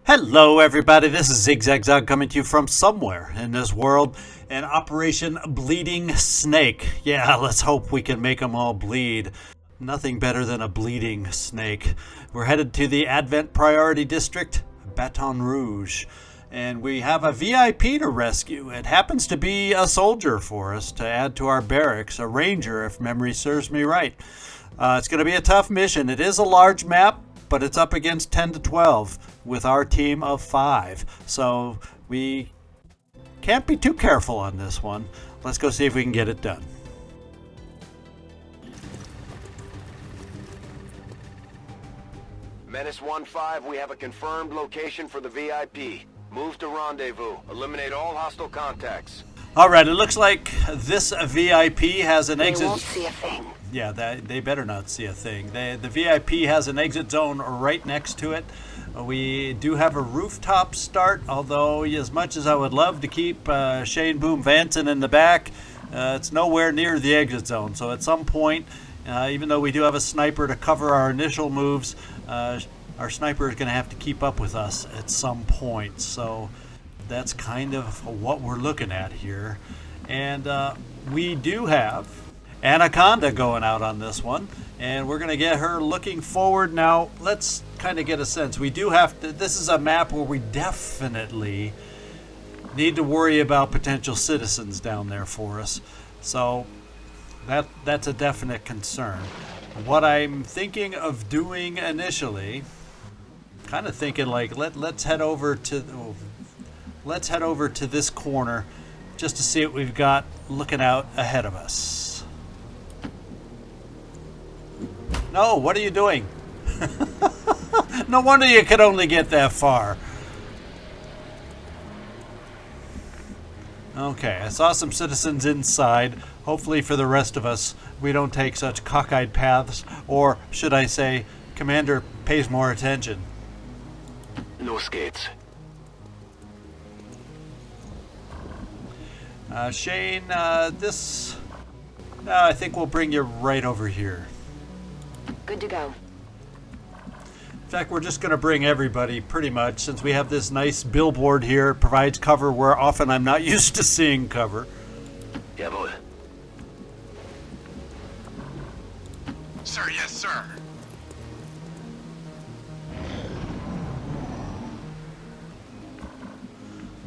Hello everybody, this is ZigZagZog coming to you from somewhere in this world, and Operation Bleeding Snake. Yeah, let's hope we can make them all bleed. Nothing better than a bleeding snake. We're headed to the Advent Priority District, Baton Rouge, and we have a VIP to rescue. It happens to be a soldier for us to add to our barracks, a ranger if memory serves me right. It's going to be a tough mission. It is a large map, but it's up against 10 to 12 with our team of 5. So we can't be too careful on this one. Let's go see if we can get it done. Menace 1-5, we have a confirmed location for the VIP. Move to rendezvous. Eliminate all hostile contacts. All right, it looks like this VIP has an exit. They won't see a thing. Yeah, they better not see a thing. The VIP has an exit zone right next to it. We do have a rooftop start, although as much as I would love to keep Shane Boom Vanson in the back, it's nowhere near the exit zone. So at some point, even though we do have a sniper to cover our initial moves, our sniper is going to have to keep up with us at some point. So that's kind of what we're looking at here. And we do have Anaconda going out on this one, and we're going to get her looking forward. Now let's kind of get a sense. We do have to, this is a map where we definitely need to worry about potential citizens down there for us, so that's a definite concern. What I'm thinking of doing initially, kind of thinking like let's head over to this corner just to see what we've got looking out ahead of us. No, what are you doing? No wonder you could only get that far. Okay, I saw some citizens inside. Hopefully for the rest of us, we don't take such cockeyed paths, or should I say, Commander pays more attention. Los geht's. Shane, I think we'll bring you right over here. Good to go. In fact, we're just going to bring everybody, pretty much, since we have this nice billboard here. It provides cover where often I'm not used to seeing cover. Jawohl. Sir, yes, sir.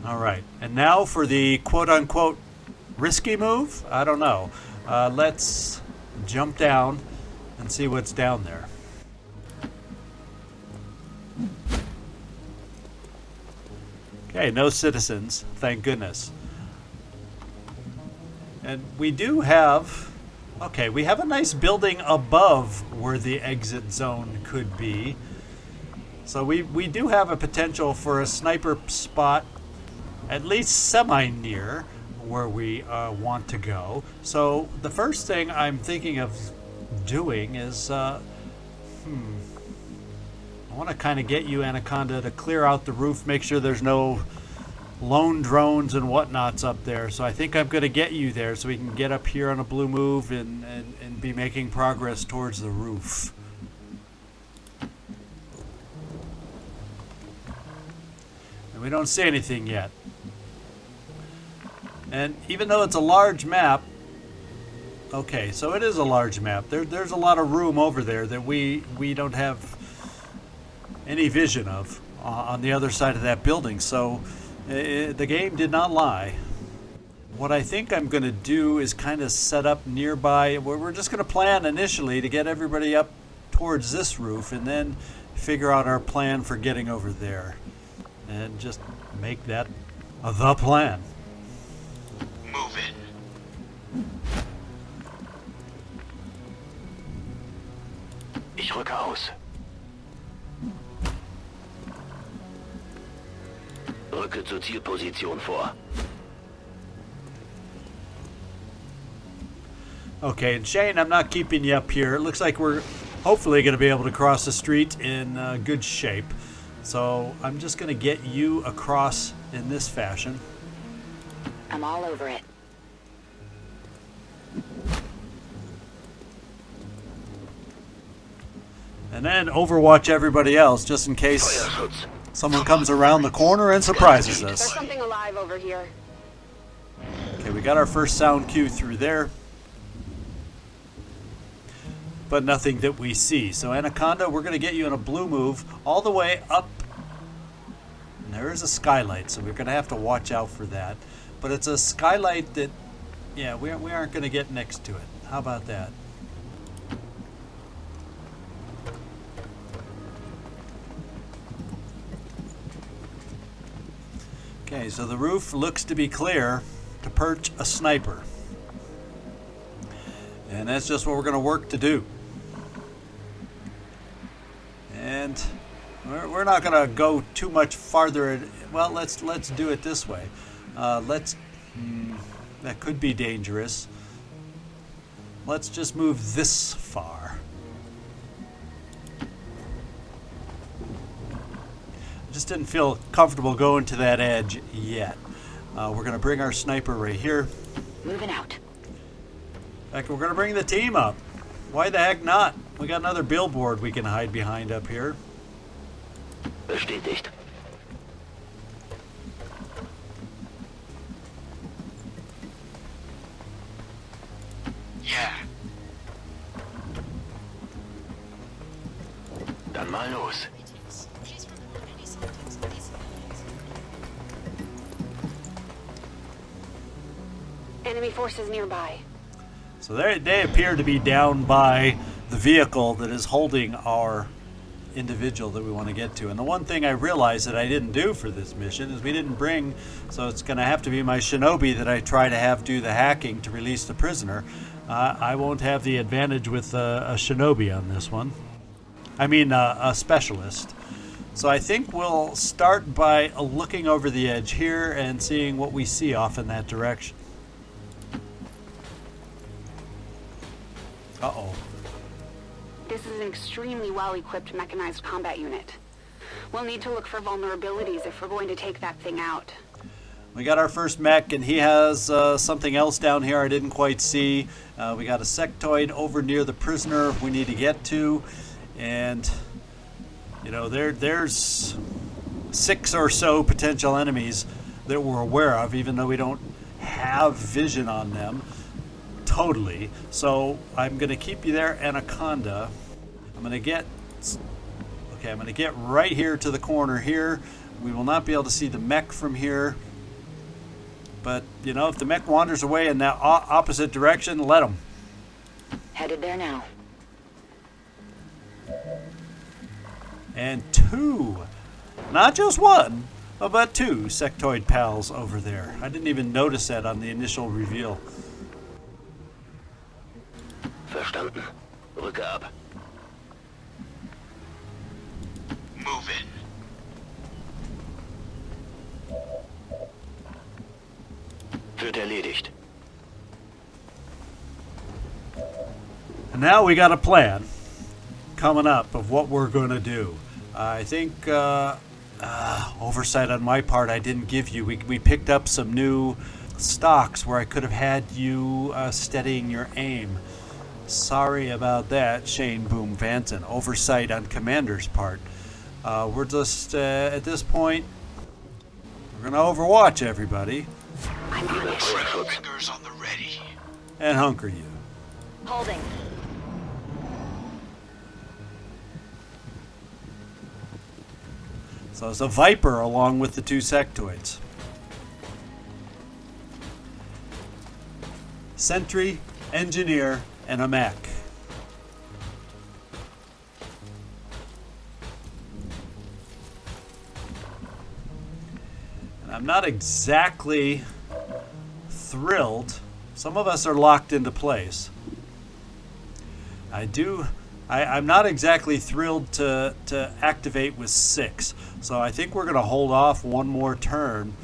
All right, and now for the quote-unquote risky move. I don't know. Let's jump down and see what's down there. Okay, no citizens, thank goodness. And we do have, okay, we have a nice building above where the exit zone could be. So we do have a potential for a sniper spot at least semi-near where we want to go. So the first thing I'm thinking of doing is, I want to kind of get you, Anaconda, to clear out the roof, make sure there's no lone drones and whatnots up there. So I think I'm going to get you there so we can get up here on a blue move and be making progress towards the roof. And we don't see anything yet. And even though it's a large map, okay, so it is a large map. There's a lot of room over there that we don't have any vision of on the other side of that building. So the game did not lie. What I think I'm going to do is kind of set up nearby. We're just going to plan initially to get everybody up towards this roof and then figure out our plan for getting over there. And just make that the plan. Move it. Ich rücke aus. Rücke zur Zielposition vor. Okay, and Shane, I'm not keeping you up here. It looks like we're hopefully going to be able to cross the street in good shape. So I'm just going to get you across in this fashion. I'm all over it. And then overwatch everybody else, just in case Feuerschutz. Someone comes around the corner and surprises There's us. something alive over here. Okay, we got our first sound cue through there. But nothing that we see. So Anaconda, we're going to get you in a blue move all the way up. And there is a skylight, so we're going to have to watch out for that. But it's a skylight that, yeah, we aren't going to get next to it. How about that? Okay, so the roof looks to be clear to perch a sniper. And that's just what we're going to work to do. And we're not going to go too much farther. Well, let's do it this way. That could be dangerous. Let's just move this far. I just didn't feel comfortable going to that edge yet. We're going to bring our sniper right here. Moving out. In fact, we're going to bring the team up. Why the heck not? We got another billboard we can hide behind up here. Bestätigt. Yeah. Dann mal los. Enemy forces nearby. So they appear to be down by the vehicle that is holding our individual that we want to get to. And the one thing I realized that I didn't do for this mission is we didn't bring, so it's going to have to be my shinobi that I try to have do the hacking to release the prisoner. I won't have the advantage with a shinobi on this one. I mean a specialist. So I think we'll start by looking over the edge here and seeing what we see off in that direction. Uh-oh. This is an extremely well-equipped mechanized combat unit. We'll need to look for vulnerabilities if we're going to take that thing out. We got our first mech, and he has something else down here I didn't quite see. We got a sectoid over near the prisoner we need to get to. And, you know, there's 6 or so potential enemies that we're aware of, even though we don't have vision on them. Totally. So I'm going to keep you there, Anaconda. I'm going to get right here to the corner here. We will not be able to see the mech from here. But, you know, if the mech wanders away in that opposite direction, let him. Headed there now. And 2, not just 1, but 2 sectoid pals over there. I didn't even notice that on the initial reveal. Verstanden. Rücke ab. Move in. Wird erledigt. And now we got a plan coming up of what we're going to do. I think oversight on my part I didn't give you. We picked up some new stocks where I could have had you steadying your aim. Sorry about that, Shane Boom Vanton. Oversight on Commander's part. We're just, at this point, we're going to overwatch everybody. I'm on it. Fingers on the ready. And hunker you. Holding. So it's a Viper along with the 2 sectoids. Sentry, engineer, and a mech. And I'm not exactly thrilled. Some of us are locked into place. I'm not exactly thrilled to activate with 6. So I think we're going to hold off one more turn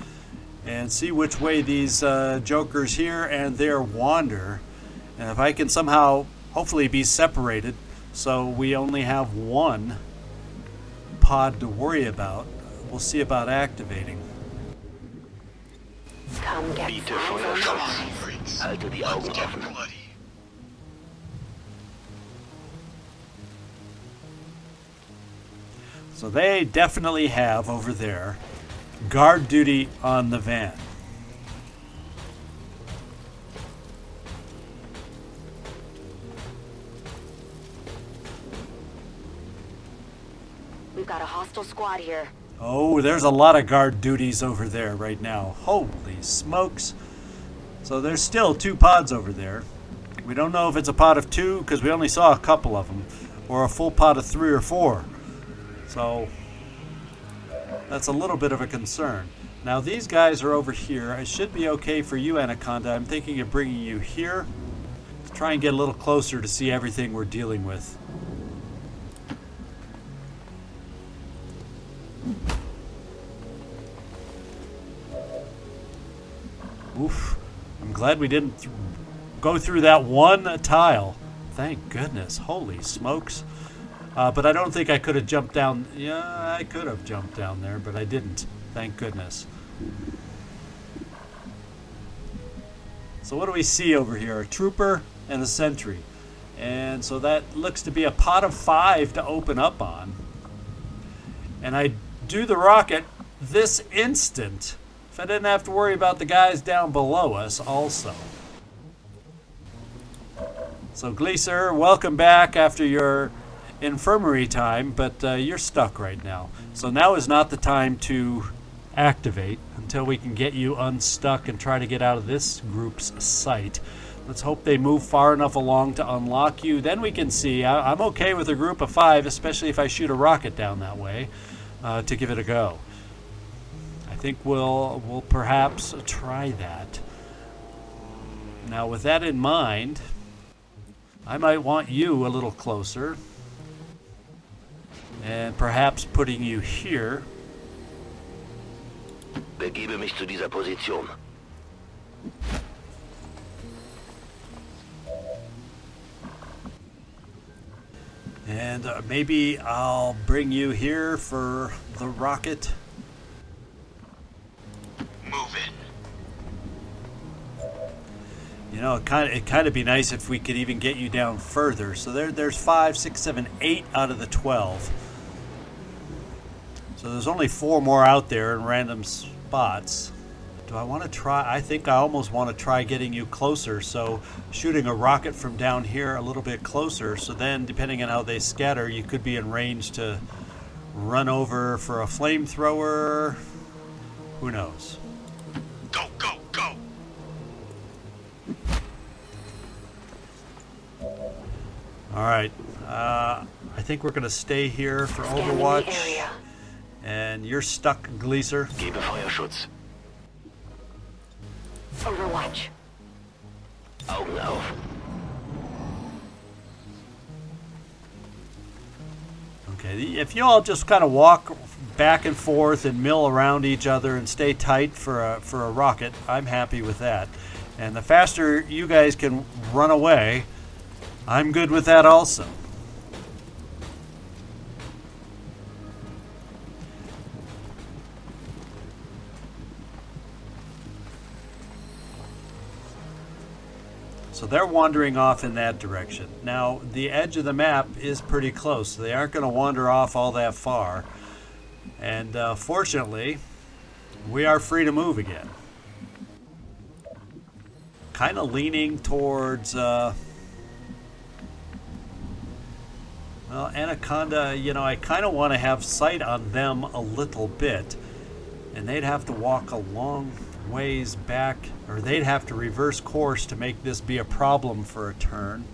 and see which way these jokers here and there wander. And if I can somehow, hopefully, be separated so we only have 1 pod to worry about, we'll see about activating. Come get Biete some on Feuerschutz. eyes. Freaks. Halte die Augen Let's get offen. bloody. So they definitely have over there guard duty on the van. We've got a hostile squad here. Oh, there's a lot of guard duties over there right now. Holy smokes. So there's still 2 pods over there. We don't know if it's a pod of 2 because we only saw a couple of them, or a full pod of 3 or 4. So that's a little bit of a concern. Now these guys are over here. It should be okay for you, Anaconda. I'm thinking of bringing you here to try and get a little closer to see everything we're dealing with. Oof. I'm glad we didn't go through that one tile. Thank goodness. Holy smokes. But I don't think I could have jumped down. Yeah, I could have jumped down there, but I didn't. Thank goodness. So what do we see over here? A trooper and a sentry. And so that looks to be a pot of 5 to open up on. And I do the rocket this instant if I didn't have to worry about the guys down below us also. So Gleaser, welcome back after your infirmary time, but you're stuck right now. So now is not the time to activate until we can get you unstuck and try to get out of this group's sight. Let's hope they move far enough along to unlock you. Then we can see. I'm okay with a group of 5, especially if I shoot a rocket down that way to give it a go. I think we'll perhaps try that. Now with that in mind, I might want you a little closer. And perhaps putting you here. Begebe mich zu dieser Position. And maybe I'll bring you here for the rocket. Move in. You know, it kind of be nice if we could even get you down further. So there's 5, 6, 7, 8 out of the 12. So there's only 4 more out there in random spots. Do I want to try? I think I almost want to try getting you closer. So shooting a rocket from down here a little bit closer. So then, depending on how they scatter, you could be in range to run over for a flamethrower. Who knows? Go, go, go! All right. I think we're going to stay here for Scanning the Overwatch. area. And you're stuck, Gleaser. Gebe Feuerschutz. Overwatch. Augen auf. Okay, if you all just kind of walk back and forth and mill around each other and stay tight for a rocket, I'm happy with that. And the faster you guys can run away, I'm good with that also. So they're wandering off in that direction. Now, the edge of the map is pretty close, so they aren't going to wander off all that far. And fortunately, we are free to move again. Kind of leaning towards, well, Anaconda, you know, I kind of want to have sight on them a little bit. And they'd have to walk a long ways back, or they'd have to reverse course to make this be a problem for a turn.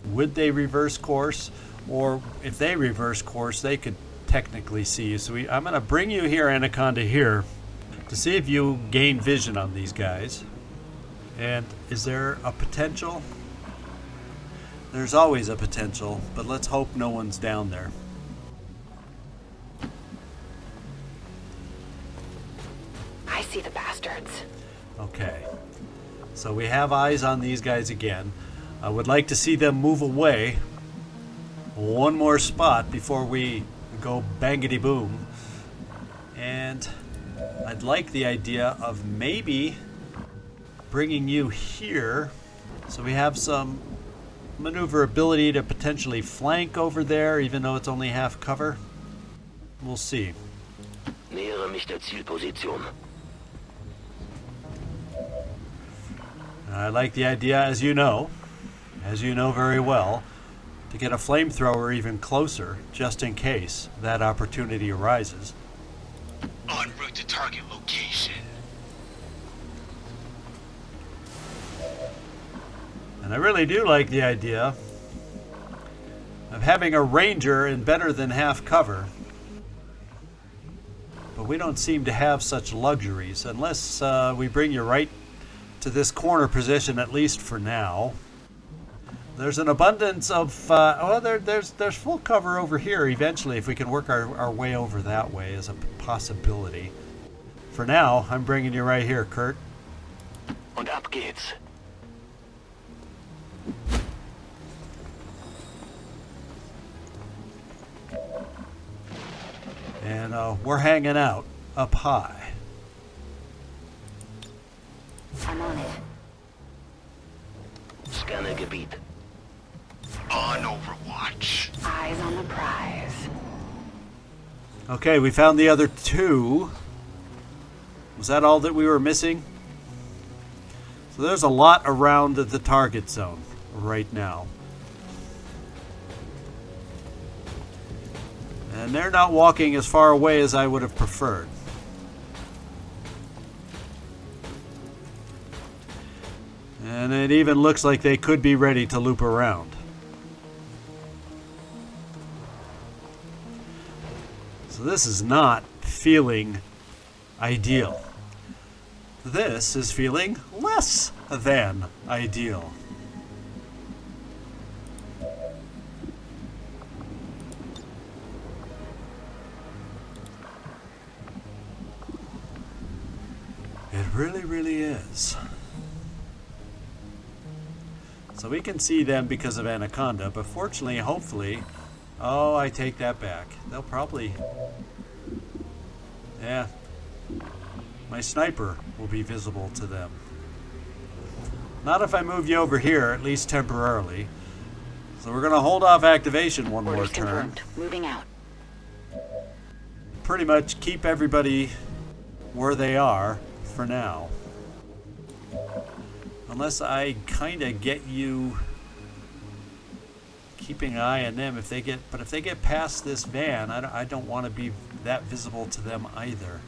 Would they reverse course? Or if they reverse course, they could technically see you. So I'm going to bring you here, Anaconda, here to see if you gain vision on these guys. And is there a potential? There's always a potential, but let's hope no one's down there. I see the bastards. Okay, so we have eyes on these guys again. I would like to see them move away one more spot before we go bangity boom. And I'd like the idea of maybe bringing you here so we have some maneuverability to potentially flank over there, even though it's only half cover. we'll see. Nähere mich der Zielposition. I like the idea, as you know very well, to get a flamethrower even closer, just in case that opportunity arises. En route to target location. And I really do like the idea of having a ranger in better than half cover. But we don't seem to have such luxuries, unless we bring you right to this corner position, at least for now. There's an abundance of, there's full cover over here eventually, if we can work our way over that way as a possibility. For now, I'm bringing you right here, Kurt. Und ab geht's. And we're hanging out up high. I'm on it. Scanner Gebiet. On Overwatch. Eyes on the prize. Okay, we found the other two. Was that all that we were missing? So there's a lot around the target zone right now. And they're not walking as far away as I would have preferred. And it even looks like they could be ready to loop around. So this is not feeling ideal. This is feeling less than ideal. It really, really is. So we can see them because of Anaconda, but fortunately, hopefully... Oh, I take that back. They'll probably... Yeah. My sniper will be visible to them. Not if I move you over here, at least temporarily. So we're going to hold off activation one more Orders turn. confirmed. Moving out. Pretty much keep everybody where they are for now. Unless I kind of get you keeping an eye on them. If they get past this van, I don't want to be that visible to them either.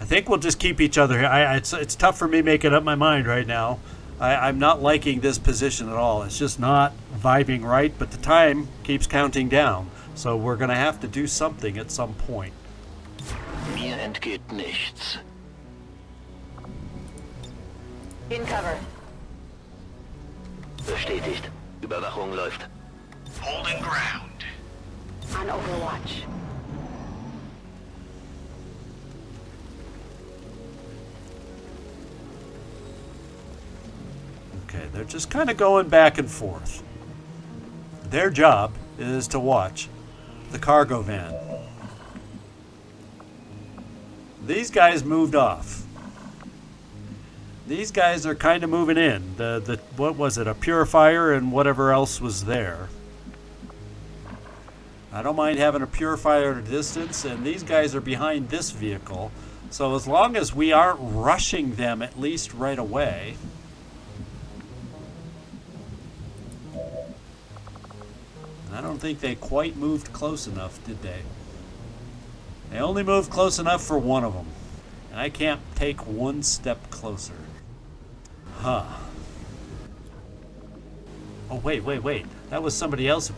I think we'll just keep each other here. It's tough for me making up my mind right now. I'm not liking this position at all. It's just not vibing right, but the time keeps counting down. So we're going to have to do something at some point. Mir entgeht nichts. In cover. Bestätigt. Überwachung läuft. Holding ground. On Overwatch. Okay, they're just kind of going back and forth. Their job is to watch the cargo van. These guys moved off. These guys are kind of moving in. The what was it? A purifier and whatever else was there. I don't mind having a purifier at a distance, and these guys are behind this vehicle. So as long as we aren't rushing them at least right away. I don't think they quite moved close enough, did they? They only moved close enough for one of them. And I can't take one step closer. Huh. Oh, wait. That was somebody else.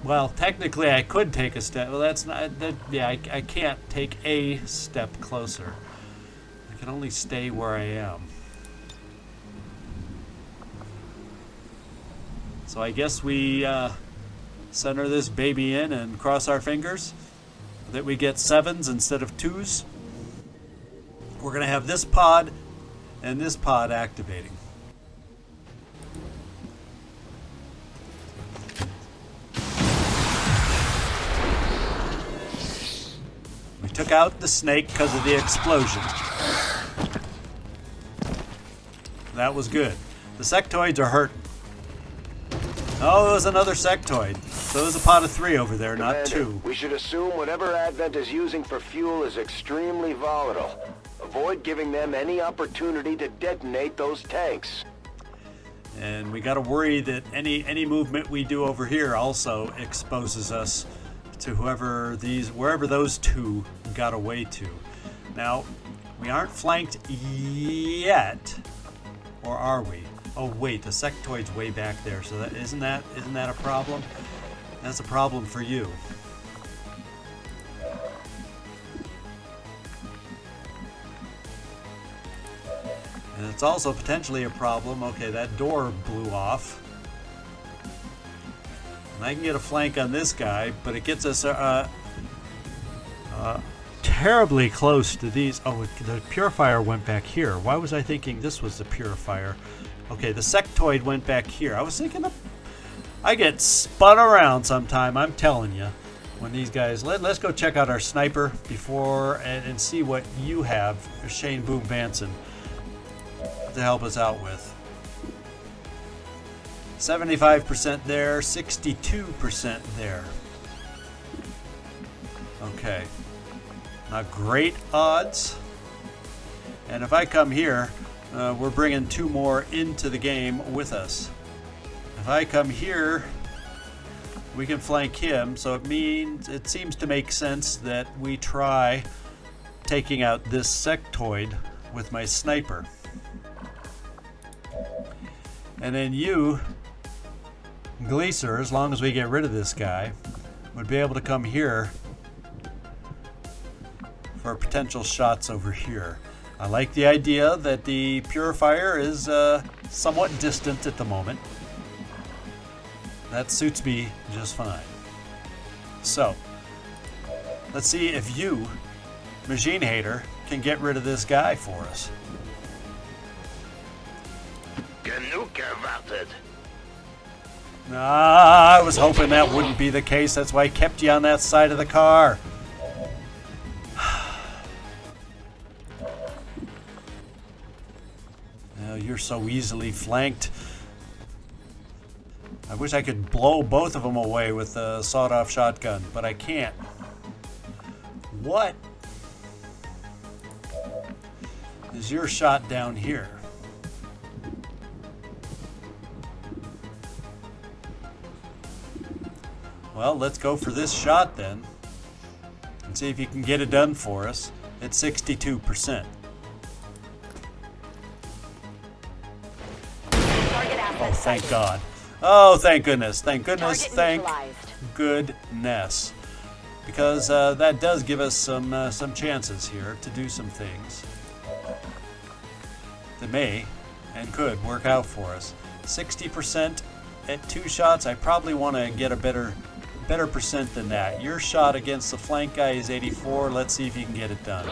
Well, technically I could take a step. Well, that's not... I can't take a step closer. I can only stay where I am. So I guess we... center this baby in and cross our fingers that we get 7s instead of 2s. We're going to have this pod and this pod activating. We took out the snake because of the explosion. That was good. The sectoids are hurting. Oh, it was another sectoid. So there's a pot of 3 over there, not Commander, 2. we should assume whatever Advent is using for fuel is extremely volatile. Avoid giving them any opportunity to detonate those tanks. And we got to worry that any movement we do over here also exposes us to wherever those 2 got away to. Now, we aren't flanked yet, or are we? Oh wait, the sectoid's way back there. So that isn't that a problem? That's a problem for you. And it's also potentially a problem. Okay, that door blew off. And I can get a flank on this guy, but it gets us terribly close to these. Oh, the purifier went back here. Why was I thinking this was the purifier? Okay, the sectoid went back here. I was thinking I get spun around sometime, I'm telling you. When these guys... Let's go check out our sniper before and see what you have, Shane Boom Vanson, to help us out with. 75% there, 62% there. Okay. Not great odds. And if I come here, we're bringing 2 more into the game with us. If I come here, we can flank him, so it seems to make sense that we try taking out this sectoid with my sniper. And then you, Gleaser, as long as we get rid of this guy, would be able to come here for potential shots over here. I like the idea that the purifier is somewhat distant at the moment. That suits me just fine. So, let's see if you, Machine Hater, can get rid of this guy for us. Genug gewartet. I was hoping that wouldn't be the case. That's why I kept you on that side of the car. You're so easily flanked. I wish I could blow both of them away with a sawed-off shotgun, but I can't. What is your shot down here? Well, let's go for this shot then and see if you can get it done for us at 62%. Oh, thank God. Oh, thank goodness. Thank goodness. Thank goodness. Because that does give us some chances here to do some things that may and could work out for us. 60% at 2 shots. I probably want to get a better percent than that. Your shot against the flank guy is 84. Let's see if you can get it done.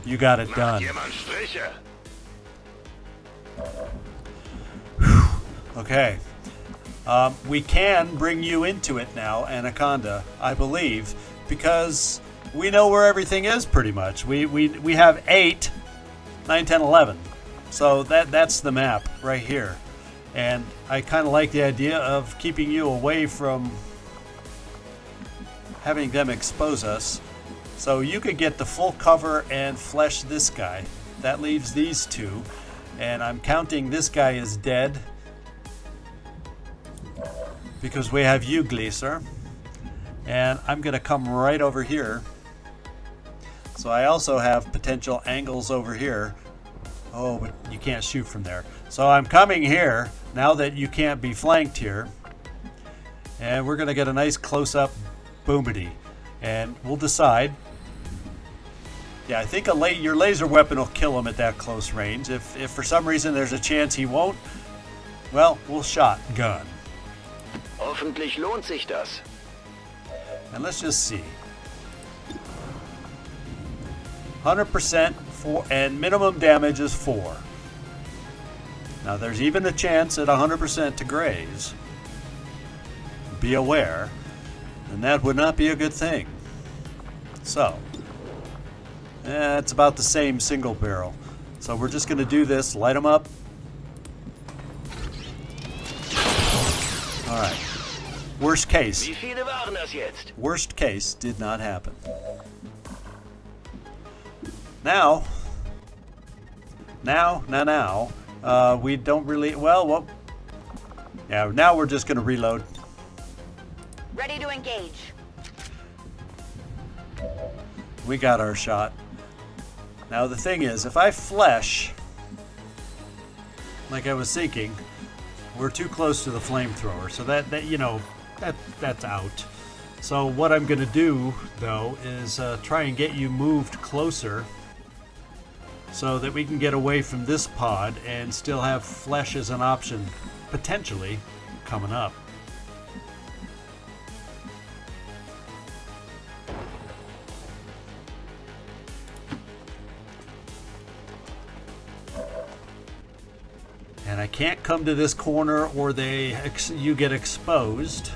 You got it done. Okay. We can bring you into it now, Anaconda, I believe, because we know where everything is pretty much. We have 8, 9, 10, 11. So that's the map right here. And I kind of like the idea of keeping you away from having them expose us. So you could get the full cover and flesh this guy. That leaves these 2. And I'm counting this guy as dead because we have you, Gleaser. And I'm going to come right over here. So I also have potential angles over here. Oh, but you can't shoot from there. So I'm coming here now that you can't be flanked here. And we're going to get a nice close-up boomity. And we'll decide. Yeah, I think your laser weapon will kill him at that close range. If for some reason there's a chance he won't, well, we'll shotgun. Hoffentlich lohnt sich das. And let's just see. 100% and minimum damage is 4. Now there's even a chance at 100% to graze. Be aware, and that would not be a good thing. So, It's about the same single barrel. So we're just going to do this, light them up. All right. Worst case. Wie viele waren das jetzt? Worst case did not happen. Now, we don't really, well, yeah, now we're just going to reload. Ready to engage. We got our shot. Now the thing is, if I flesh, like I was thinking, we're too close to the flamethrower, so that's out. So what I'm going to do, though, is try and get you moved closer so that we can get away from this pod and still have flesh as an option, potentially, coming up. And I can't come to this corner or you get exposed.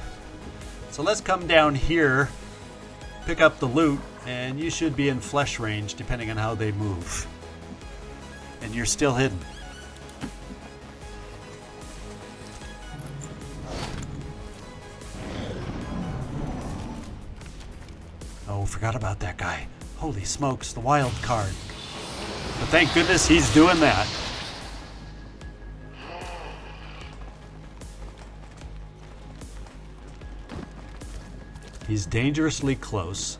So let's come down here, pick up the loot, and you should be in flesh range depending on how they move. And you're still hidden. Oh, forgot about that guy. Holy smokes, the wild card. But thank goodness he's doing that. He's dangerously close.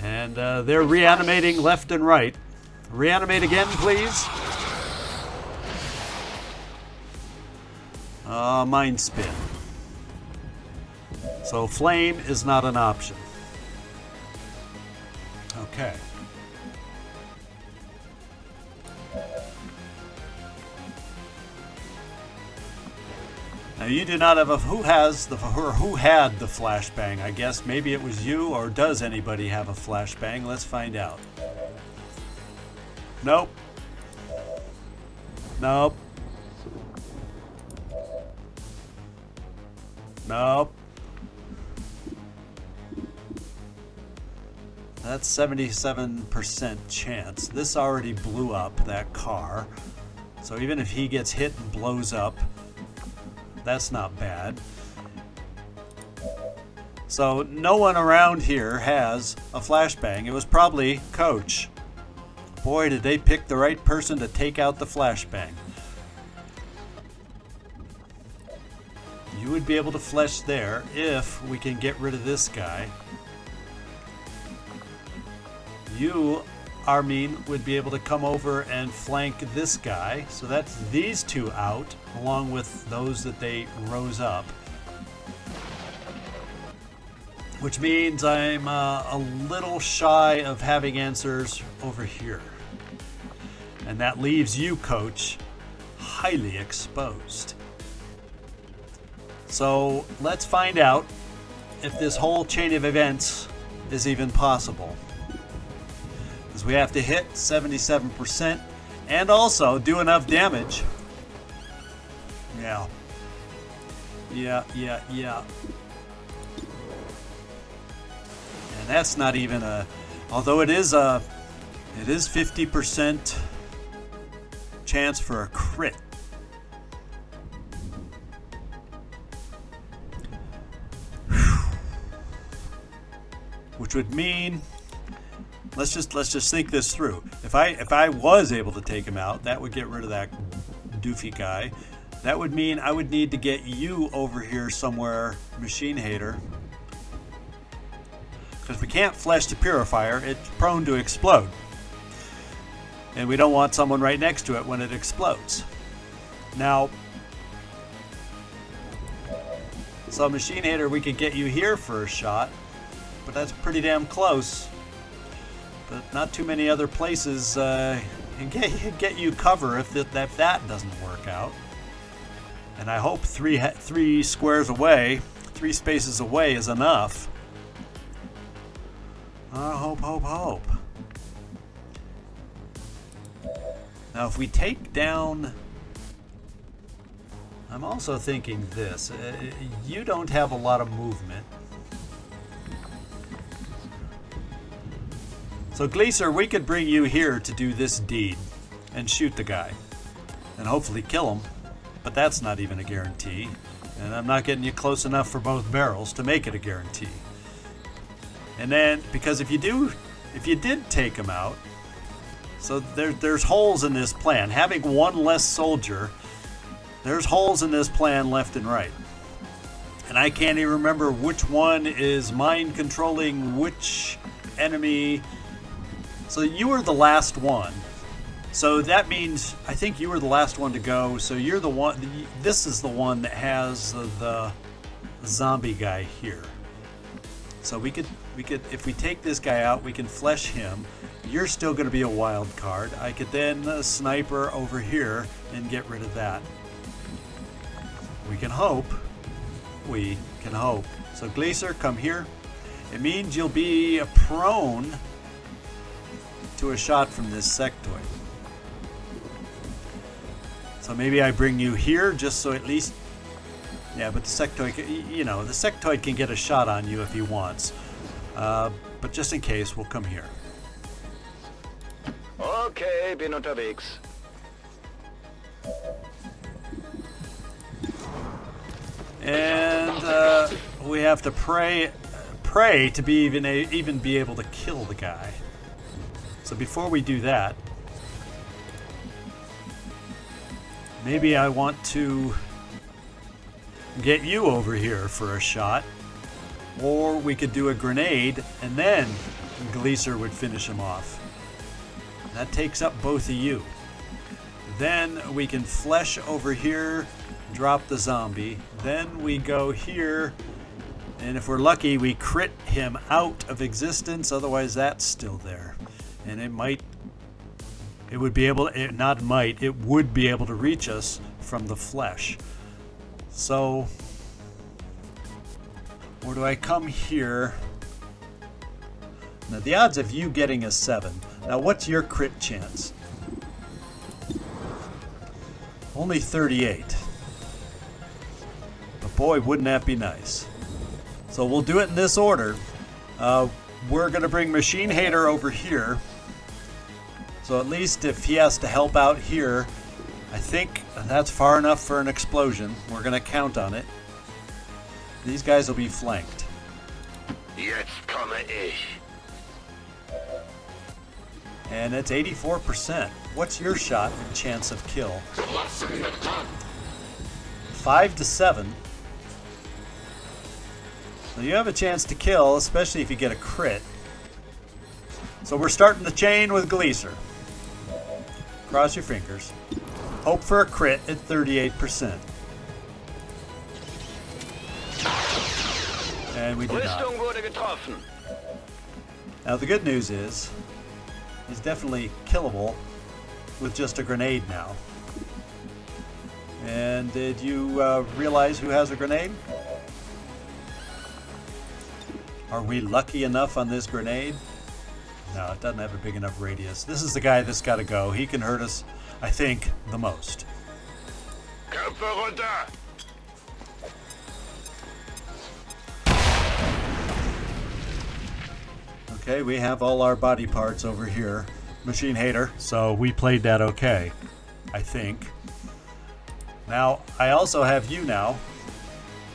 And they're reanimating left and right. Reanimate again, please. Mind spin. So flame is not an option. Okay. Now you do not have who had the flashbang? I guess maybe it was you, or does anybody have a flashbang? Let's find out. Nope. Nope. Nope. That's 77% chance. This already blew up, that car. So even if he gets hit and blows up, that's not bad. So no one around here has a flashbang. It was probably Coach. Boy, did they pick the right person to take out the flashbang. You would be able to flesh there if we can get rid of this guy. You, Armin, would be able to come over and flank this guy. So that's these two out, along with those that they rose up. Which means I'm a little shy of having answers over here. And that leaves you, Coach, highly exposed. So let's find out if this whole chain of events is even possible. Because we have to hit 77% and also do enough damage. Yeah. And that's not even although it is 50% chance for a crit. Which would mean, let's just think this through. If I was able to take him out, that would get rid of that doofy guy. That would mean I would need to get you over here somewhere, Machine Hater. Because we can't flesh the purifier, it's prone to explode. And we don't want someone right next to it when it explodes. Now, so Machine Hater, we could get you here for a shot, but that's pretty damn close. But not too many other places can get you cover if that doesn't work out. And I hope three squares away, 3 spaces away is enough. Hope. Now if we take down... I'm also thinking this. You don't have a lot of movement. So Gleaser, we could bring you here to do this deed and shoot the guy and hopefully kill him, but that's not even a guarantee. And I'm not getting you close enough for both barrels to make it a guarantee. And then, because if you did take him out, so there's holes in this plan. Having one less soldier, there's holes in this plan left and right. And I can't even remember which one is mind controlling which enemy. So you were the last one. So that means, I think you were the last one to go. So you're the one, this is the one that has the zombie guy here. So we could, if we take this guy out, we can flesh him. You're still going to be a wild card. I could then sniper over here and get rid of that. We can hope. We can hope. So Gleaser, come here. It means you'll be prone to a shot from this sectoid. So maybe I bring you here just so at least... Yeah, but the sectoid, you know, the sectoid can get a shot on you if he wants. But just in case, we'll come here. Okay, bin unterwegs. And we have to pray to be even be able to kill the guy. So before we do that, maybe I want to get you over here for a shot, or we could do a grenade and then Gleaser would finish him off. That takes up both of you. Then we can flesh over here, drop the zombie. Then we go here, and if we're lucky, we crit him out of existence. Otherwise, that's still there. And it would be able to reach us from the flesh. So, or do I come here? Now, the odds of you getting a 7. Now, what's your crit chance? Only 38. But boy, wouldn't that be nice. So we'll do it in this order. We're going to bring Machine Hater over here. So at least if he has to help out here, I think that's far enough for an explosion. We're going to count on it. These guys will be flanked. Jetzt komme ich. And it's 84%. What's your shot and chance of kill? 5 to 7. So you have a chance to kill, especially if you get a crit. So we're starting the chain with Gleaser. Cross your fingers. Hope for a crit at 38%. And we did not. Rüstung wurde getroffen. Now the good news is, he's definitely killable with just a grenade now. And did you realize who has a grenade? Are we lucky enough on this grenade? No, it doesn't have a big enough radius. This is the guy that's got to go. He can hurt us, I think, the most. Köpfe runter! Okay, we have all our body parts over here. Machine Hater, so we played that okay, I think. Now, I also have you now.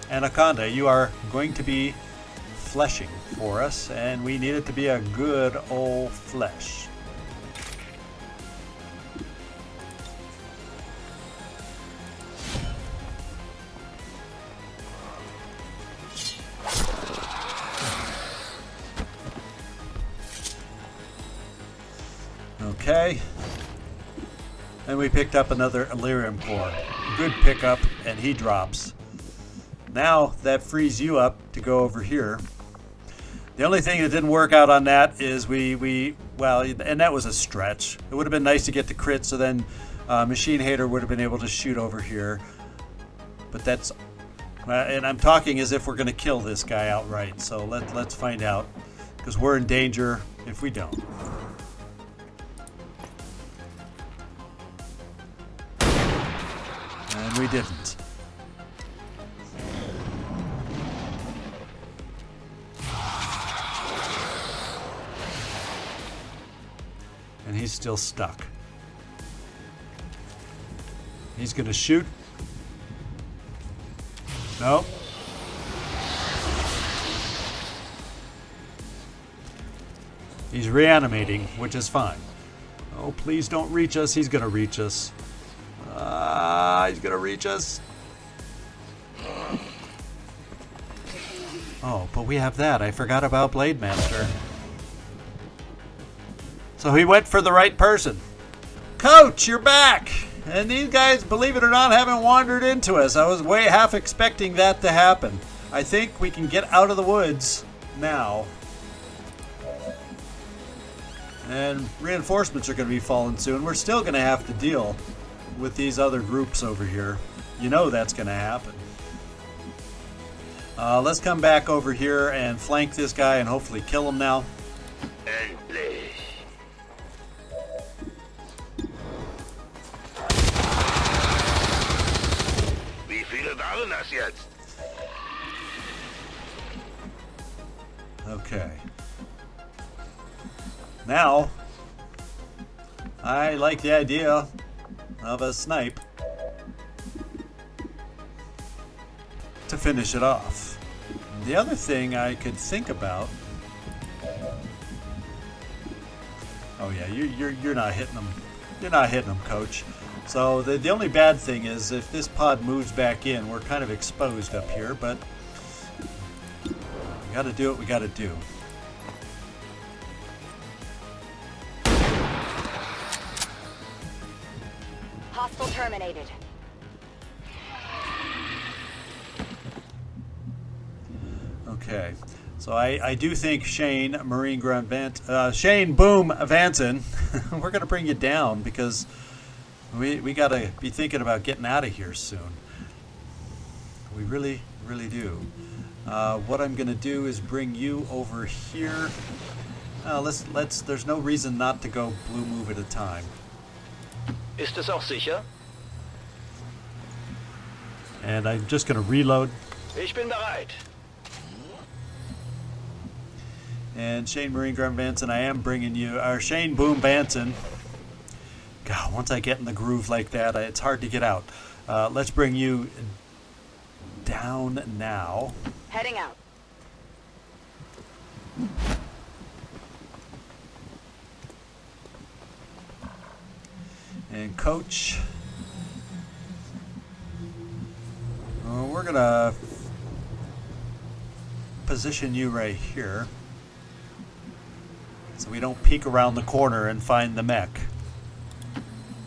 Anaconda, you are going to be fleshing for us, and we need it to be a good old flesh. Okay. And we picked up another Illyrium core. Good pickup, and he drops. Now that frees you up to go over here. The only thing that didn't work out on that is well, and that was a stretch. It would have been nice to get the crit, so then Machine Hater would have been able to shoot over here. But that's, and I'm talking as if we're going to kill this guy outright. So let's find out, because we're in danger if we don't. And we didn't. And he's still stuck. He's gonna shoot. Nope. He's reanimating, which is fine. Oh, please don't reach us. He's gonna reach us. He's gonna reach us. Oh, but we have that. I forgot about Blade Master. So he went for the right person. Coach, you're back! And these guys, believe it or not, haven't wandered into us. I was way half expecting that to happen. I think we can get out of the woods now. And reinforcements are going to be falling soon. We're still going to have to deal with these other groups over here. You know that's going to happen. Let's come back over here and flank this guy and hopefully kill him now. Endlich. Wie viele waren das jetzt? Okay. Now, I like the idea of a snipe to finish it off. The other thing I could think about. Oh yeah, you're not hitting them. You're not hitting them, Coach. So the only bad thing is if this pod moves back in, we're kind of exposed up here. But we got to do what we got to do. Hostile terminated. Okay, so I do think Shane Marine Ground Shane Boom Vanson, we're gonna bring you down because we gotta be thinking about getting out of here soon. We really do. What I'm gonna do is bring you over here. Let's. There's no reason not to go blue move at a time. Ist es auch sicher? And I'm just gonna reload. Ich bin bereit. And Shane Marine Ground Vanson, I am bringing you, or Shane Boom Vanson. God, once I get in the groove like that, it's hard to get out. Let's bring you down now. Heading out. And Coach, we're gonna position you right here so we don't peek around the corner and find the mech.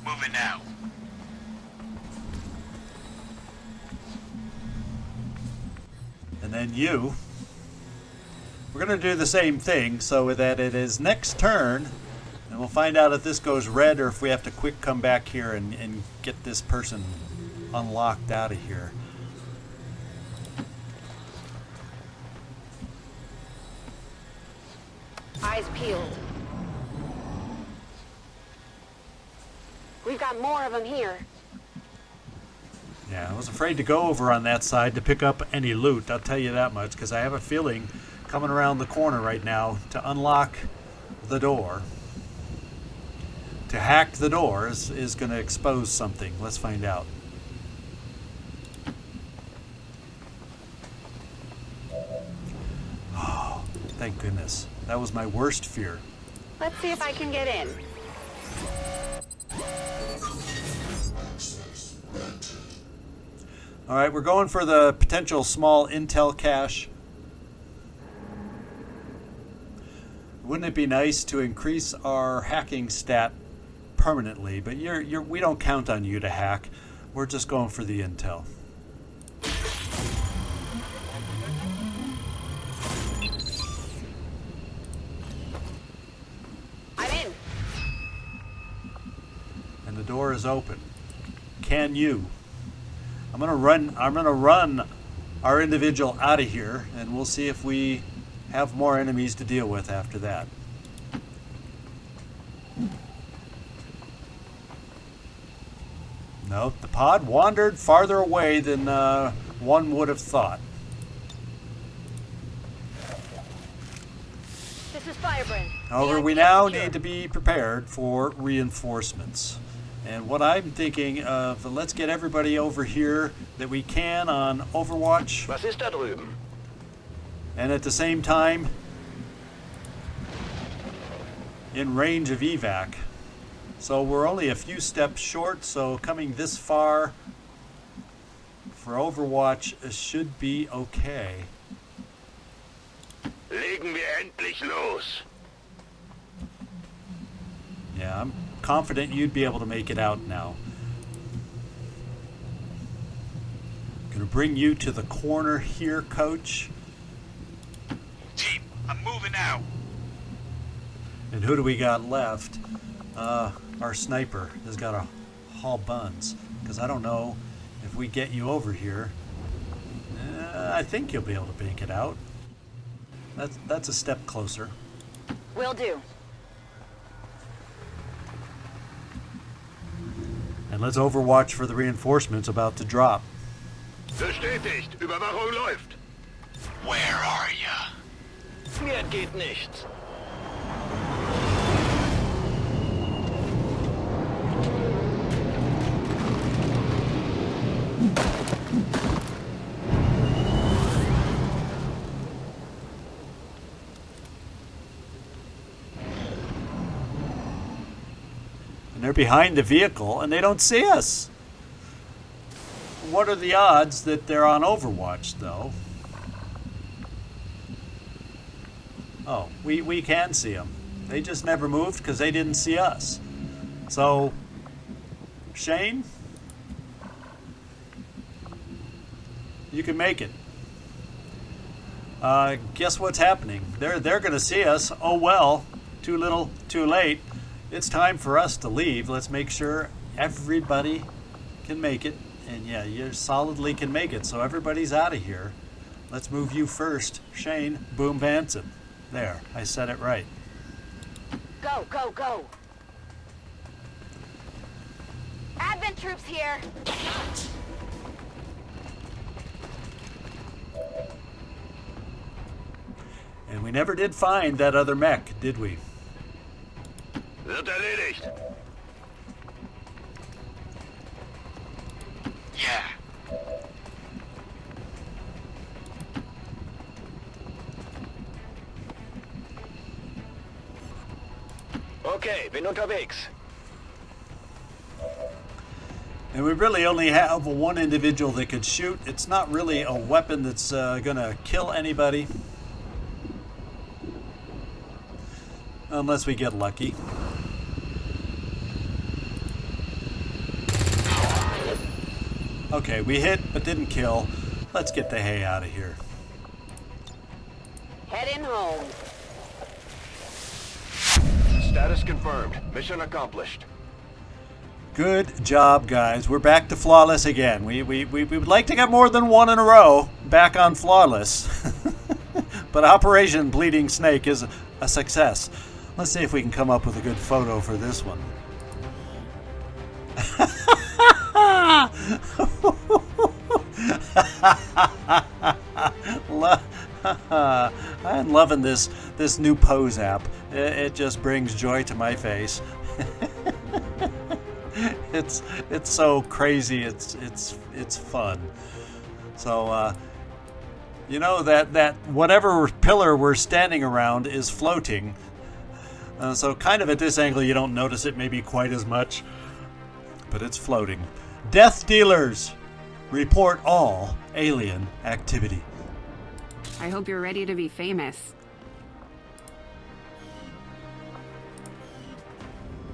Moving now. And then you, we're gonna do the same thing so that it is next turn. And we'll find out if this goes red or if we have to quick come back here and get this person unlocked out of here. Eyes peeled. We've got more of them here. Yeah, I was afraid to go over on that side to pick up any loot, I'll tell you that much, because I have a feeling coming around the corner right now to unlock the door. To hack the door is going to expose something. Let's find out. Oh, thank goodness. That was my worst fear. Let's see if I can get in. All right, we're going for the potential small intel cache. Wouldn't it be nice to increase our hacking stat permanently? But we don't count on you to hack. We're just going for the intel. I'm in. And the door is open. Can you? I'm gonna run our individual out of here, and we'll see if we have more enemies to deal with after that. No, the pod wandered farther away than one would have thought. This This is Firebrand. However, we now need to be prepared for reinforcements. And what I'm thinking of, let's get everybody over here that we can on Overwatch. Was ist da drüben? And at the same time, in range of evac. So we're only a few steps short, so coming this far for Overwatch should be okay. Legen wir endlich los. Yeah, I'm confident you'd be able to make it out now. Gonna bring you to the corner here, Coach. Team, I'm moving out. And who do we got left? Our sniper has got to haul buns, because I don't know if we get you over here. I think you'll be able to make it out. That's a step closer. Will do. And let's overwatch for the reinforcements about to drop. Bestätigt. Überwachung läuft. Where are ya? Mir entgeht nichts. They're behind the vehicle and they don't see us. What are the odds that they're on Overwatch, though? Oh, we can see them. They just never moved because they didn't see us. So, Shane, you can make it. Guess what's happening? They're going to see us. Oh well, too little, too late. It's time for us to leave. Let's make sure everybody can make it. And yeah, you solidly can make it. So everybody's out of here. Let's move you first. Shane, Boom Vanson. There, I said it right. Go, go, go. Advent troops here. And we never did find that other mech, did we? Wird erledigt. Yeah. Okay, bin unterwegs. And we really only have one individual that could shoot. It's not really a weapon that's going to kill anybody. Unless we get lucky. Okay, we hit but didn't kill. Let's get the hay out of here. Heading home. Status confirmed. Mission accomplished. Good job, guys. We're back to flawless again. We would like to get more than one in a row back on flawless. But Operation Bleeding Snake is a success. Let's see if we can come up with a good photo for this one. I'm loving this new pose app. It just brings joy to my face. It's so crazy. It's fun. So you know that whatever pillar we're standing around is floating. So kind of at this angle you don't notice it maybe quite as much, but it's floating. Death dealers, report all alien activity. I hope you're ready to be famous.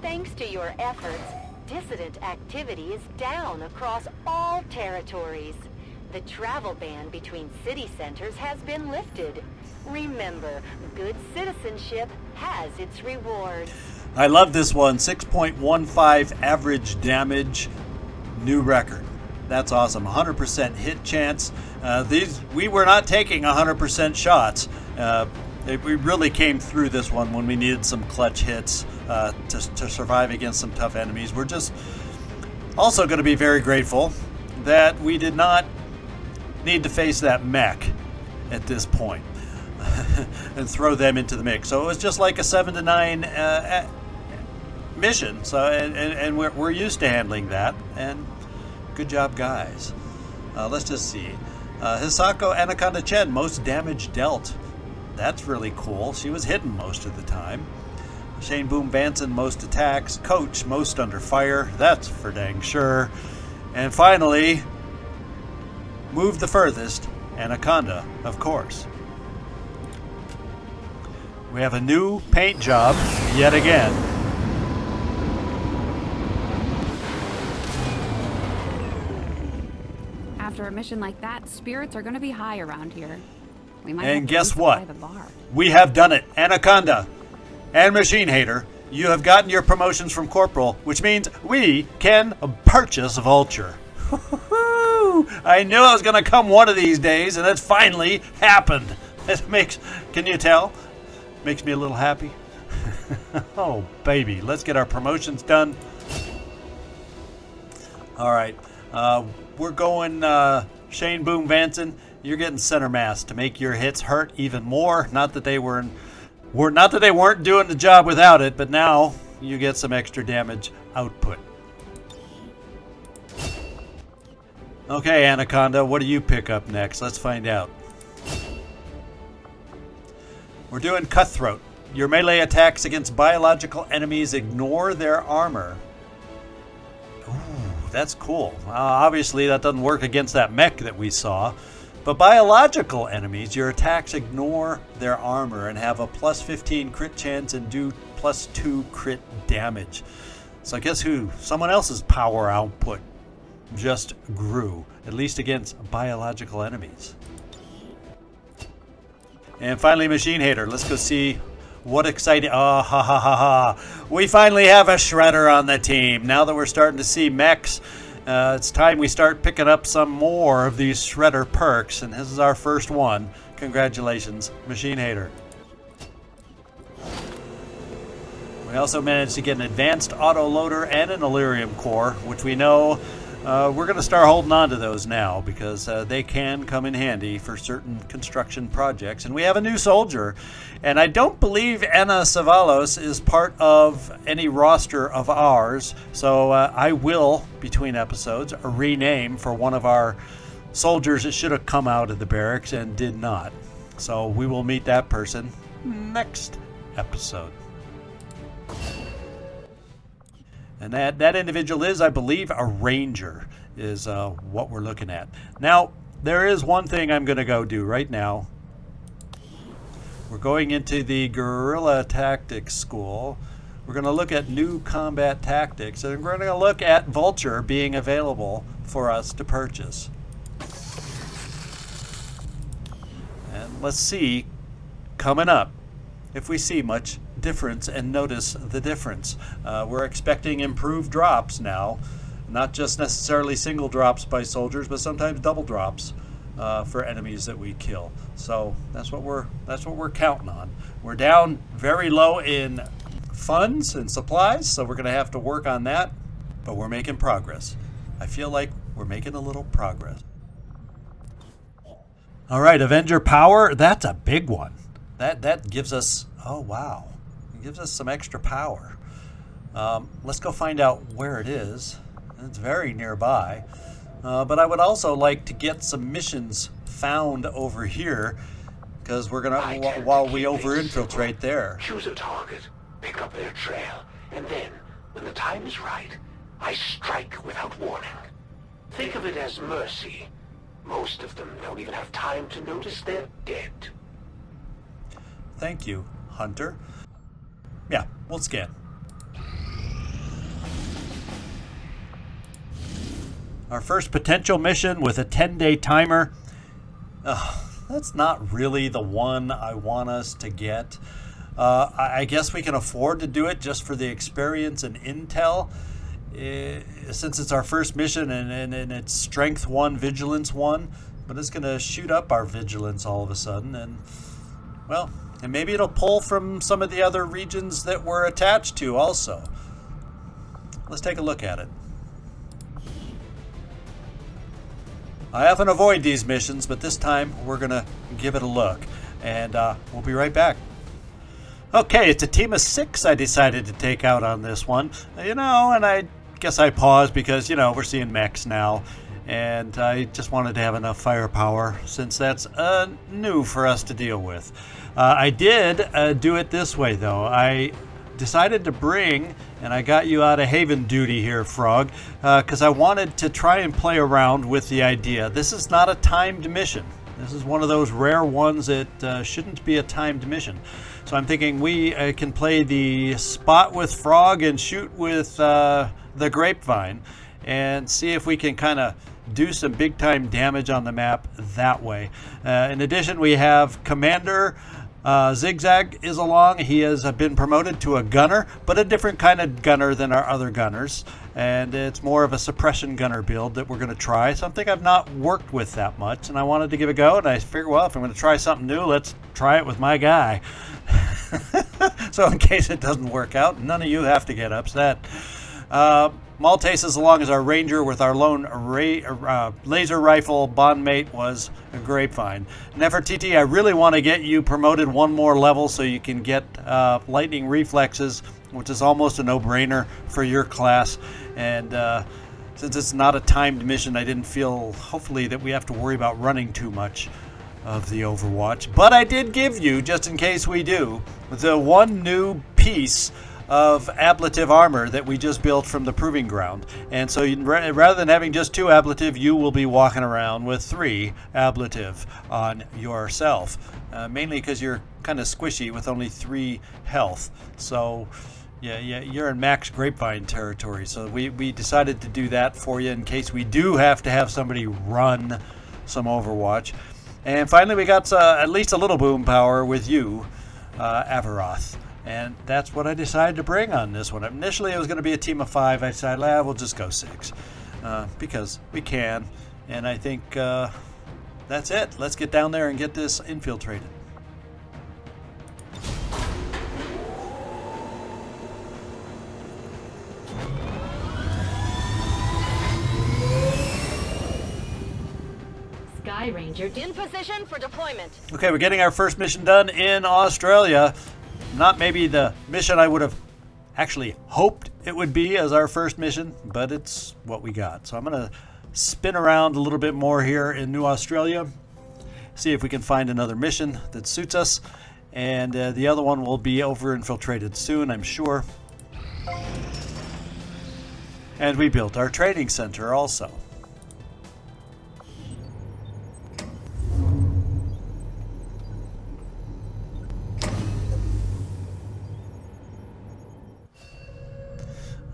Thanks to your efforts, dissident activity is down across all territories. The travel ban between city centers has been lifted. Remember, good citizenship has its rewards. I love this one. 6.15 average damage, new record. That's awesome. 100% hit chance. We were not taking 100% shots. We really came through this one when we needed some clutch hits to survive against some tough enemies. We're just also going to be very grateful that we did not need to face that mech at this point. and throw them into the mix. So it was just like a 7 to 9 mission. So and we're used to handling that. And good job, guys. Let's just see. Hisako Anaconda Chen, most damage dealt. That's really cool. She was hidden most of the time. Shane Boom Vanson, most attacks. Coach, most under fire. That's for dang sure. And finally, moved the furthest, Anaconda, of course. We have a new paint job yet again. After a mission like that, spirits are going to be high around here. We might And have to guess resupply what? the bar. We have done it. Anaconda and Machine Hater, you have gotten your promotions from Corporal, which means we can purchase Vulture. I knew it was going to come one of these days, and it's finally happened. Can you tell? Makes me a little happy. Oh, baby. Let's get our promotions done. All right. We're going Shane Boom Vanson. You're getting center mass to make your hits hurt even more. Not that they weren't doing the job without it, but now you get some extra damage output. Okay, Anaconda, what do you pick up next? Let's find out. We're doing Cutthroat. Your melee attacks against biological enemies ignore their armor. Ooh, that's cool. Obviously, that doesn't work against that mech that we saw. But biological enemies, your attacks ignore their armor and have a plus 15 crit chance and do plus 2 crit damage. So guess who? Someone else's power output just grew, at least against biological enemies. And finally, Machine Hater. Let's go see what exciting... Oh, ha, ha, ha, ha. We finally have a Shredder on the team. Now that we're starting to see mechs, it's time we start picking up some more of these Shredder perks, and this is our first one. Congratulations, Machine Hater. We also managed to get an advanced autoloader and an Illyrium core, which we know we're going to start holding on to those now because they can come in handy for certain construction projects. And we have a new soldier, and I don't believe Anna Savalos is part of any roster of ours, so I will, between episodes, rename for one of our soldiers that should have come out of the barracks and did not. So we will meet that person next episode. And that individual is, I believe, a ranger is what we're looking at. Now, there is one thing I'm going to go do right now. We're going into the Guerrilla Tactics School. We're going to look at new combat tactics, and we're going to look at Vulture being available for us to purchase. And let's see, coming up, if we see much difference and notice the difference. We're expecting improved drops now, not just necessarily single drops by soldiers, but sometimes double drops for enemies that we kill. So that's what we're counting on. We're down very low in funds and supplies, so we're going to have to work on that, but we're making progress. I feel like we're making a little progress. All right, Avenger power, that's a big one. That gives us, oh wow, it gives us some extra power. Let's go find out where it is. It's very nearby. But I would also like to get some missions found over here, because we're gonna, while we over-infiltrate there. Choose a target, pick up their trail, and then, when the time is right, I strike without warning. Think of it as mercy. Most of them don't even have time to notice they're dead. Thank you, Hunter. Yeah, we'll scan. Our first potential mission with a 10-day timer. That's not really the one I want us to get. I guess we can afford to do it just for the experience and intel. Since it's our first mission and it's strength 1, vigilance 1, but it's going to shoot up our vigilance all of a sudden. And, well, and maybe it'll pull from some of the other regions that we're attached to also. Let's take a look at it. I often avoid these missions, but this time we're going to give it a look. and we'll be right back. Okay, it's a team of 6 I decided to take out on this one. You know, and I guess I paused because, you know, we're seeing mechs now. And I just wanted to have enough firepower since that's new for us to deal with. I did do it this way, though. I decided to bring, and I got you out of Haven duty here, Frog, because I wanted to try and play around with the idea. This is not a timed mission. This is one of those rare ones that shouldn't be a timed mission. So I'm thinking we can play the spot with Frog and shoot with the Grapevine and see if we can kind of do some big time damage on the map that way. In addition, we have Commander ZigZag is along. He has been promoted to a gunner, but a different kind of gunner than our other gunners. And it's more of a suppression gunner build that we're going to try. Something I've not worked with that much, and I wanted to give it a go. And I figured, well, if I'm going to try something new, let's try it with my guy. So in case it doesn't work out, none of you have to get upset. Maltese is along as our ranger with our lone laser rifle bondmate was a Grapevine. Nefertiti, I really want to get you promoted one more level so you can get lightning reflexes, which is almost a no-brainer for your class. And since it's not a timed mission, I didn't feel, hopefully, that we have to worry about running too much of the Overwatch. But I did give you, just in case we do, the one new piece of ablative armor that we just built from the proving ground. And so rather than having just 2 ablative, you will be walking around with 3 ablative on yourself. Mainly because you're kind of squishy with only 3 health. So yeah, you're in max Grapevine territory. So we decided to do that for you in case we do have to have somebody run some Overwatch. And finally we got at least a little boom power with you, Avaroth. And that's what I decided to bring on this one. Initially, it was going to be a team of 5. I decided, we'll just go 6. Because we can. And I think that's it. Let's get down there and get this infiltrated. Sky Ranger in position for deployment. Okay, we're getting our first mission done in Australia. Not maybe the mission I would have actually hoped it would be as our first mission, but it's what we got. So I'm going to spin around a little bit more here in New Australia, see if we can find another mission that suits us, and the other one will be over-infiltrated soon, I'm sure. And we built our training center also.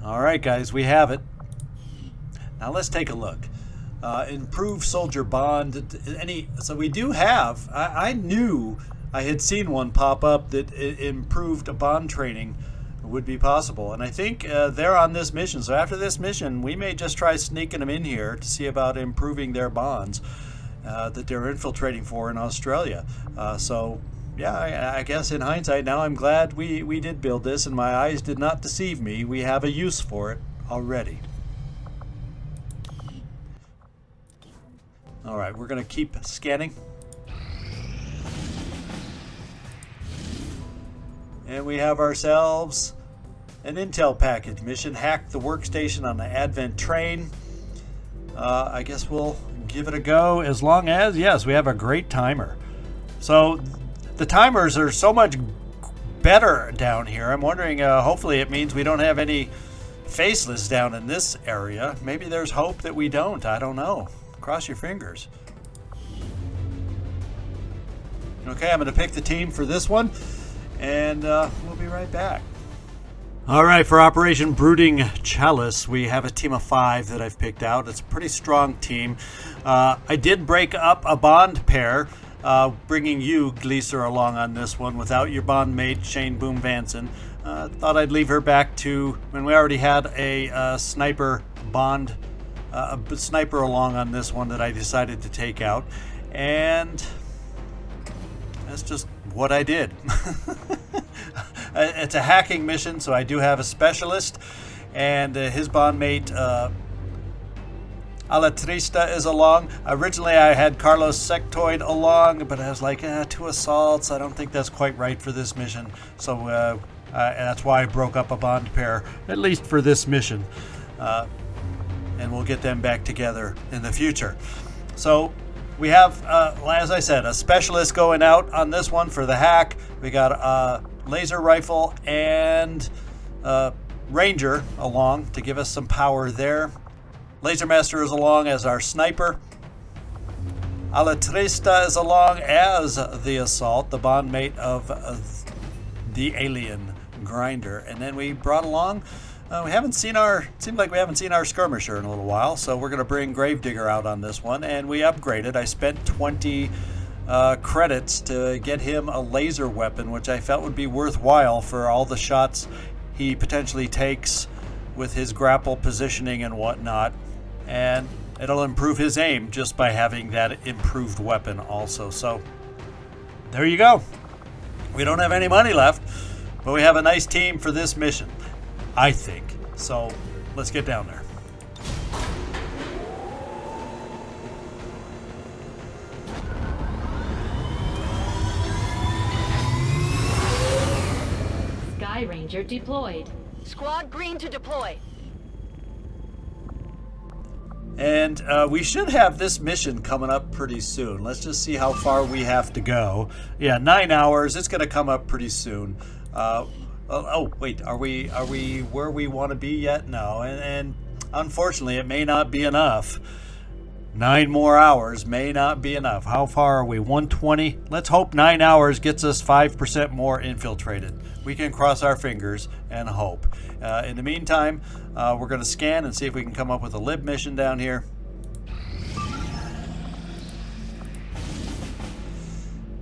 All right, guys, we have it. Now let's take a look. Improve soldier bond. So we do have. I knew I had seen one pop up that improved bond training would be possible, and I think they're on this mission. So after this mission, we may just try sneaking them in here to see about improving their bonds that they're infiltrating for in Australia. So. Yeah, I guess in hindsight now I'm glad we did build this and my eyes did not deceive me. We have a use for it already. Alright, we're going to keep scanning. And we have ourselves an intel package mission. Hack the workstation on the Advent train. I guess we'll give it a go as long as, yes, we have a great timer. So the timers are so much better down here. I'm wondering, hopefully it means we don't have any faceless down in this area. Maybe there's hope that we don't. I don't know. Cross your fingers. Okay, I'm going to pick the team for this one, and we'll be right back. All right, for Operation Brooding Chalice, we have a team of 5 that I've picked out. It's a pretty strong team. I did break up a bond pair, bringing you, Gleaser, along on this one without your bond mate, Shane Boom Vanson. Thought I'd leave her back to when we already had a sniper bond, a sniper along on this one that I decided to take out. And that's just what I did. It's a hacking mission, so I do have a specialist, and his bond mate Alatrista is along. Originally, I had Carlos Sectoid along, but I was like, 2 assaults. I don't think that's quite right for this mission. So that's why I broke up a bond pair, at least for this mission. And we'll get them back together in the future. So we have, as I said, a specialist going out on this one for the hack. We got a laser rifle and Ranger along to give us some power there. Laser Master is along as our sniper. Alatrista is along as the assault, the bondmate of the alien grinder. And then we brought along, seemed like we haven't seen our skirmisher in a little while, so we're going to bring Gravedigger out on this one. And we upgraded. I spent 20 credits to get him a laser weapon, which I felt would be worthwhile for all the shots he potentially takes with his grapple positioning and whatnot. And it'll improve his aim just by having that improved weapon also. So there you go. We don't have any money left, but we have a nice team for this mission, I think. So let's get down there. Sky Ranger deployed. Squad green to deploy. And we should have this mission coming up pretty soon. Let's just see how far we have to go. Yeah, 9 hours. It's going to come up pretty soon. Oh, wait. Are we where we want to be yet? No. And unfortunately, it may not be enough. 9 more hours may not be enough. How far are we? 120? Let's hope 9 hours gets us 5% more infiltrated. We can cross our fingers and hope. In the meantime, we're going to scan and see if we can come up with a lib mission down here.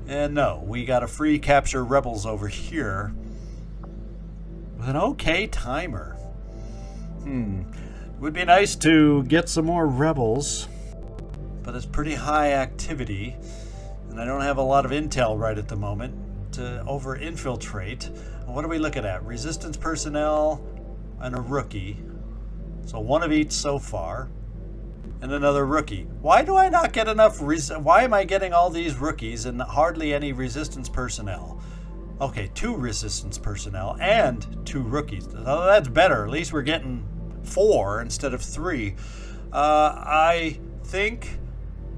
And no, we got a free capture rebels over here with an okay timer. Would be nice to get some more rebels, but it's pretty high activity, and I don't have a lot of intel right at the moment to over-infiltrate. What are we looking at? Resistance personnel and a rookie. So one of each so far. And another rookie. Why do I not get enough? Why am I getting all these rookies and hardly any resistance personnel? Okay, 2 resistance personnel and 2 rookies. Oh, that's better. At least we're getting 4 instead of 3. I think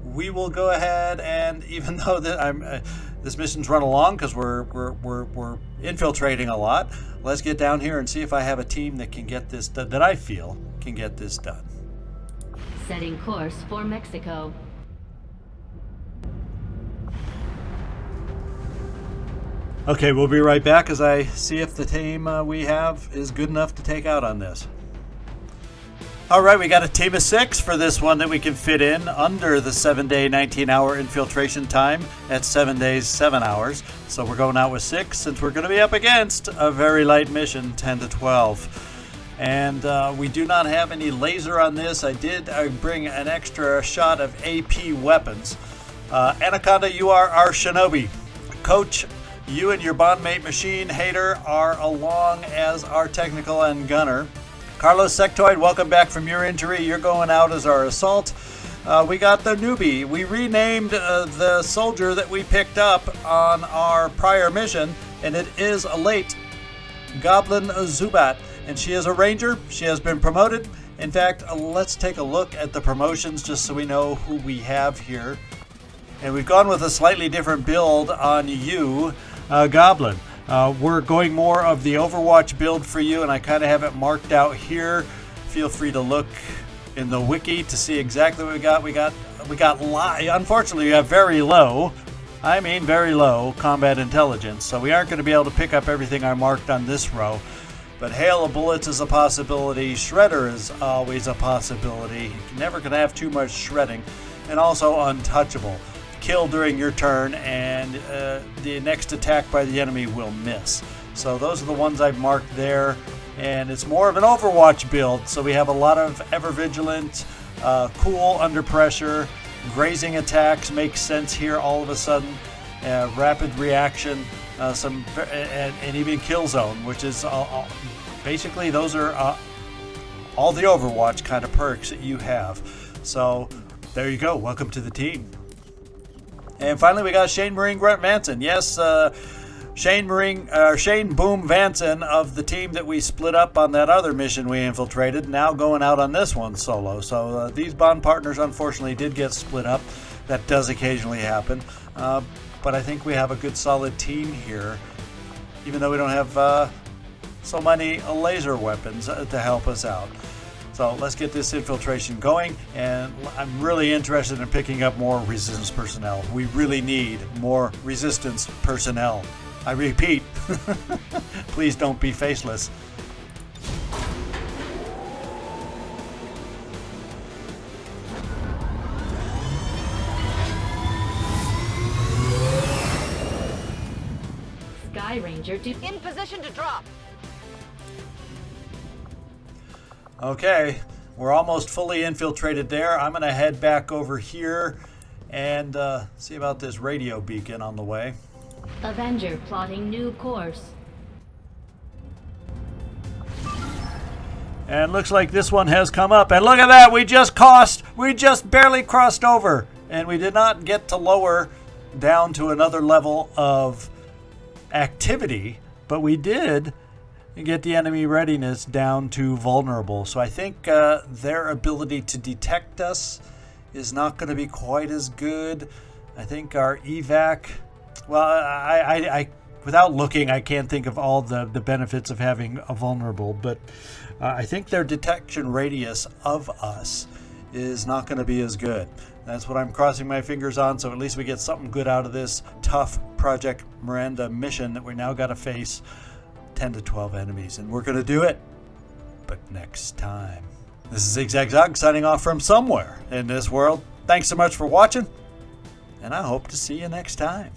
we will go ahead and, even though this mission's run along because we're infiltrating a lot, let's get down here and see if I have a team that can get this done, that I feel can get this done. Setting course for Mexico. Okay, we'll be right back as I see if the team we have is good enough to take out on this. All right, we got a team of 6 for this one that we can fit in under the 7-day, 19-hour infiltration time at 7 days, 7 hours. So we're going out with 6 since we're going to be up against a very light mission, 10 to 12. And we do not have any laser on this. I did bring an extra shot of AP weapons. Anaconda, you are our shinobi. Coach, you and your bondmate Machine Hater are along as our technical and gunner. Carlos Sectoid, welcome back from your injury. You're going out as our assault. We got the newbie. We renamed the soldier that we picked up on our prior mission, and it is a late Goblin Zubat. And she is a ranger. She has been promoted. In fact, let's take a look at the promotions just so we know who we have here. And we've gone with a slightly different build on you, Goblin. We're going more of the Overwatch build for you, and I kind of have it marked out here. Feel free to look in the wiki to see exactly what we got. We got unfortunately, we have very low combat intelligence, so we aren't going to be able to pick up everything I marked on this row. But hail of bullets is a possibility. Shredder is always a possibility. You're never going to have too much shredding. And also untouchable. Kill during your turn, and the next attack by the enemy will miss. So those are the ones I've marked there. And it's more of an Overwatch build. So we have a lot of ever vigilant, cool under pressure, grazing attacks make sense here all of a sudden. Rapid reaction. And even kill zone, which is basically those are all the Overwatch kind of perks that you have. So there you go. Welcome to the team. And finally, we got Shane Marine Grunt Vanson. Yes, Shane Boom Vanson of the team that we split up on that other mission we infiltrated, now going out on this one solo. So these bond partners, unfortunately, did get split up. That does occasionally happen. But I think we have a good solid team here, even though we don't have so many laser weapons to help us out. So let's get this infiltration going, and I'm really interested in picking up more resistance personnel. We really need more resistance personnel. I repeat, please don't be faceless. Sky Ranger In position to drop. Okay, we're almost fully infiltrated there. I'm going to head back over here and see about this radio beacon on the way. Avenger plotting new course. And looks like this one has come up. And look at that, we just barely crossed over. And we did not get to lower down to another level of activity, but we did get the enemy readiness down to vulnerable. So I think their ability to detect us is not going to be quite as good. I think our evac, well, I without looking, I can't think of all the benefits of having a vulnerable, but I think their detection radius of us is not going to be as good. That's what I'm crossing my fingers on, so at least we get something good out of this tough Project Miranda mission that we now got to face 10 to 12 enemies, and we're going to do it, but next time. This is ZigZagZog signing off from somewhere in this world. Thanks so much for watching, and I hope to see you next time.